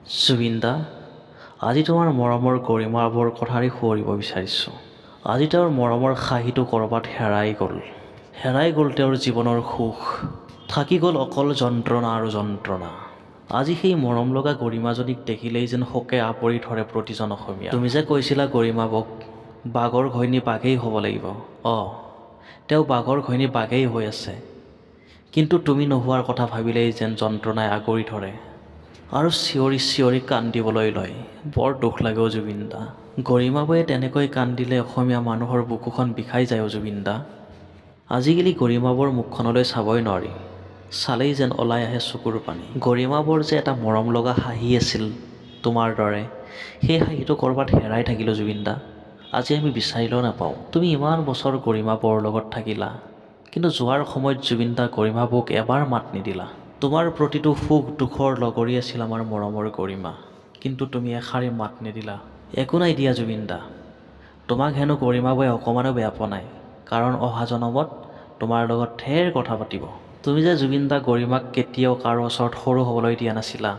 জুবিন দা, আজি তোমাৰ মৰমৰ গৰিমাবোৰ কথাৰে সোঁৱৰিব বিচাৰিছোঁ। আজি তেওঁৰ মৰমৰ খাহীটো ক'ৰবাত হেৰাই গ'ল তেওঁৰ জীৱনৰ সুখ, থাকি গ'ল অকল যন্ত্ৰণা আৰু যন্ত্ৰণা। আজি সেই মৰম লগা গৰিমাজনীক দেখিলেই যেন শোকে আৱৰি ধৰে প্ৰতিজন অসমীয়া। তুমি যে কৈছিলা গৰিমাবক বাঘৰ ঘৈণী বাঘেই হ'ব লাগিব, তেওঁ বাঘৰ ঘৈণী বাঘেই হৈ আছে, কিন্তু তুমি নোহোৱাৰ কথা ভাবিলেই যেন যন্ত্ৰণাই আগুৰি ধৰে আৰু চিঞৰি চিঞৰি কান্দিবলৈ লয়। বৰ দুখ লাগে অ' জুবিন দা। গৰিমাবয়ে তেনেকৈ কান্দিলে অসমীয়া মানুহৰ বুকুখন বিষাই যায় অ' জুবিন দা। আজিকালি গৰিমাবৰ মুখখনলৈ চাবই নোৱাৰি, চালেই যেন ওলাই আহে চকুৰ পানী। গৰিমাবৰ যে এটা মৰম লগা হাঁহি আছিল তোমাৰ দৰে, সেই হাঁহিটো ক'ৰবাত হেৰাই থাকিল জুবিন দা। আজি আমি বিচাৰিলেও নাপাওঁ। তুমি ইমান বছৰ গৰিমাবৰ লগত থাকিলা, কিন্তু যোৱাৰ সময়ত জুবিন দা গৰিমাবক এবাৰ মাত নিদিলা। তোমাৰ প্ৰতিটো সুখ দুখৰ লগৰী আছিল আমাৰ মৰমৰ গৰিমা, কিন্তু তুমি এষাৰি মাত নিদিলা। একো নাই দিয়া জুবিন দা, তোমাক হেনো গৰিমাবয়ে অকণমানো বেয়া পোৱা নাই, কাৰণ অহা জনমত তোমাৰ লগত ঢেৰ কথা পাতিব। তুমি যে জুবিন দা গৰিমাক কেতিয়াও কাৰো ওচৰত সৰু হ'বলৈ দিয়া নাছিলা,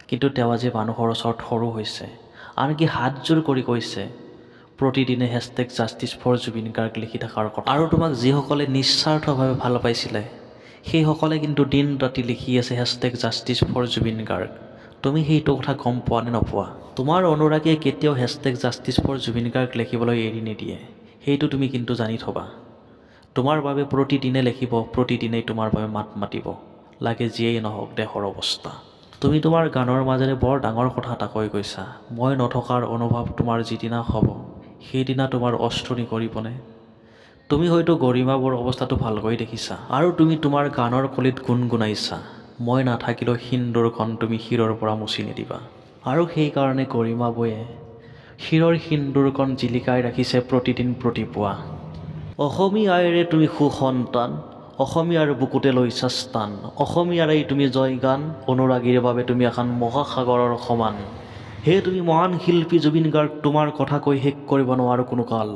কিন্তু তেওঁ আজি মানুহৰ ওচৰত সৰু হৈছে, আনকি হাতযোৰ কৰি কৈছে প্ৰতিদিনে #জাষ্টিছ4জুবিন গাৰ্গ লিখি থকাৰ কথা। আৰু তোমাক যিসকলে নিস্বাৰ্থভাৱে ভাল পাইছিলে, সেইসকলে কিন্তু দিন ৰাতি লিখি আছে #জাষ্টিছ4জুবিন গাৰ্গ। তুমি সেইটো কথা গম পোৱা নে নোপোৱা? তোমাৰ অনুৰাগীয়ে কেতিয়াও #জাষ্টিছ4জুবিন গাৰ্গ লিখিবলৈ এৰি নিদিয়ে, সেইটো তুমি কিন্তু জানি থবা। তোমাৰ বাবে প্ৰতিদিনে লিখিব, প্ৰতিদিনেই তোমাৰ বাবে মাত মাতিব, লাগে যিয়েই নহওক দেশৰ অৱস্থা। তুমি তোমাৰ গানৰ মাজেৰে বৰ ডাঙৰ কথা এটা কৈ গৈছা, মই নথকাৰ অনুভৱ তোমাৰ যিদিনা হ'ব, সেইদিনা তোমাৰ অশ্ৰু নিগৰিবনে? তুমি হয়তো গৰিমাবৰ অৱস্থাটো ভালকৈ দেখিছা, আৰু তুমি তোমাৰ গানৰ কলিত গুণগুণাইছা, মই নাথাকিলেও সিন্দুৰখন তুমি শিৰৰ পৰা মুচি নিদিবা। আৰু সেইকাৰণে গৰিমাবয়ে শিৰৰ সিন্দুৰখন জিলিকাই ৰাখিছে প্ৰতিদিন প্ৰতিপুৱা। অসমীয়াৰে তুমি সুসন্তান, অসমীয়াৰ বুকুতে লৈছা স্থান, অসমীয়াৰেই তুমি জয়গান, অনুৰাগীৰ বাবে তুমি এখন মহাসাগৰৰ সমান। হে তুমি মহান শিল্পী জুবিন গাৰ্গ, তোমাৰ কথা কৈ শেষ কৰিব নোৱাৰো কোনো কাল।